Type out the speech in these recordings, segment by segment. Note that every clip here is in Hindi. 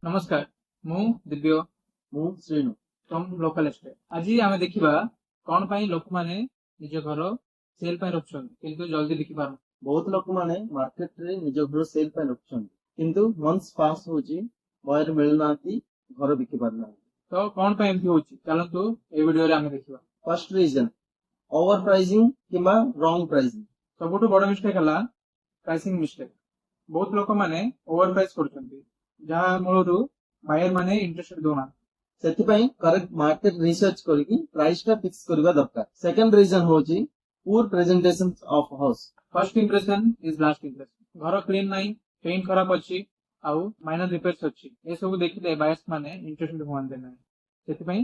नमस्कार मु दिव्य ମୁଁ ଶ୍ରୀନୁ। फ्रॉम लोकल एस्टेट आज आम देखा कौन पाई लोक माने निज घर सेल पाई रखुछन किंतु जल्दी देखि पारन ବହୁତ ଲୋକମାନେ ମାର୍କେଟରେ ନିଜ ଘର ସେଲ୍ ପାଇଁ ରଖୁଛନ୍ତି କିନ୍ତୁ ମନ୍ଥs ପାସ୍ ହଉଛି ବୟର ମିଳୁନାହାନ୍ତି ଘର ବିକି ପାରୁନାହାନ୍ତି। तो कौन पाई एमती होची चलंतु ए वीडियो रे आमे देखिबा। ଫାର୍ଷ୍ଟ ରିଜନ ଓଭର ପ୍ରାଇସିଂ କିମ୍ବା ରଙ୍ଗ ପ୍ରାଇସିଂ। सबुठु बड़ मिस्टेक हला प्राइसिंग मिस्टेक। बहुत लोक माने ओवर प्राइस करछंती जहा मूलरु बायर माने इंटरेस्ट दोना। ସେଥିପାଇଁ କରେକ୍ଟ ମାର୍କେଟ ରିସର୍ଚ୍ଚ କରିକି ପ୍ରାଇସ ଟା ଫିକ୍ସ କରିବା ଦରକାର। ସେକେଣ୍ଡ ରିଜନ ହଉଛି ପୁଅର presentation of house. First impression is last impression. घर क्लीन नाही, पेंट खराब अछि आउ माइनर रिपेयर्स अछि ए सब देखिले बायर्स माने इंटरेस्टेड होवंते नाही। सेति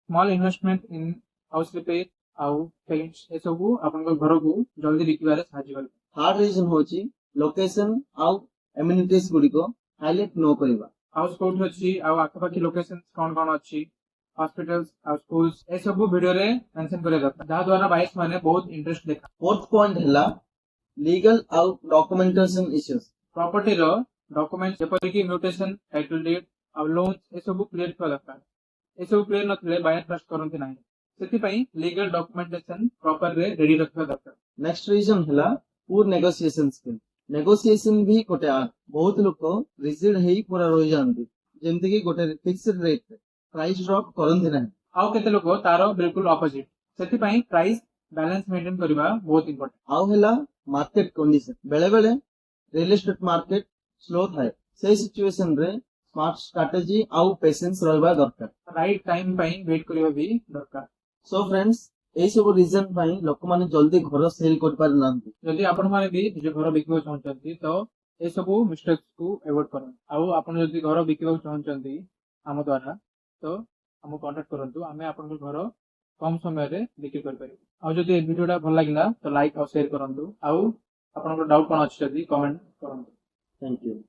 small investment in house repair आउ पेंट्स ए सब आपन घर को जल्दी बिकिबारे सहायता करे। थर्ड रीजन होची लोकेशन आउ एमिनिटीज गुडिको हाईलाइट नो करिवा। हाउस कोड अछि आउ आखपाखी लोकेशन कोन कोन अछि, हॉस्पिटल्स आउ स्कूल्स ए सब वीडियो रे मेंशन करे दरकार जहा द्वारा बायर्स माने बहुत इंटरेस्ट देखा। फोर्थ पॉइंट हला लीगल आउ डॉक्यूमेंटेशन इश्यूज। प्रॉपर्टी रो डॉक्यूमेंट जेपरि कि म्यूटेशन, टाइटल डीड आउ लोन ए सब क्लियर कर दरकार। ए सब क्लियर नथले बायर ट्रस्ट करंती नाही। सेति पई लीगल डॉक्यूमेंटेशन प्रॉपर रे रेडी रखबा दरकार। नेक्स्ट रीजन हला पुअर नेगोशिएशन स्किल। नेगोशिएशन भी गोटे आर्ट। बहुत लोक रिजिड हेई पूरा रहि जानती जेमति कि गोटे फिक्स्ड रेट प्राइस ड्रॉप करंती नाही। आउ केते लोक तारो बिल्कुल ऑपोजिट। सेति पई प्राइस बैलेंस मेंटेन करबा बहुत इंपोर्टेंट। आउ हला मार्केट कंडीशन। बेले बेले रियल एस्टेट मार्केट स्लो थाए से सिचुएशन रे स्मार्ट स्ट्रेटजी आउ पेशेंस रहबा दरकार। राइट टाइम पई वेट करबा भी दरकार। सो फ्रेंड्स एई सब रीजन पई लोक माने जल्दी घर सेल कर पार नांती। जदि आपण माने भी निज घर बिकिबो चाहछंती तो ए सब मिस्टेक्स को अवॉइड करन। आउ आपण जदि घर बिकिबो चाहछंती हम द्वारा तो हमको कांटेक्ट करंतु। आमे आपण घर कम समय रे बिक्री कर परिबो। आउ जदि ए वीडियोटा भल लागिला तो लाइक और शेयर करंतु। आउ आपण डाउट कोन अछि जदि कमेंट करंतु। Thank you.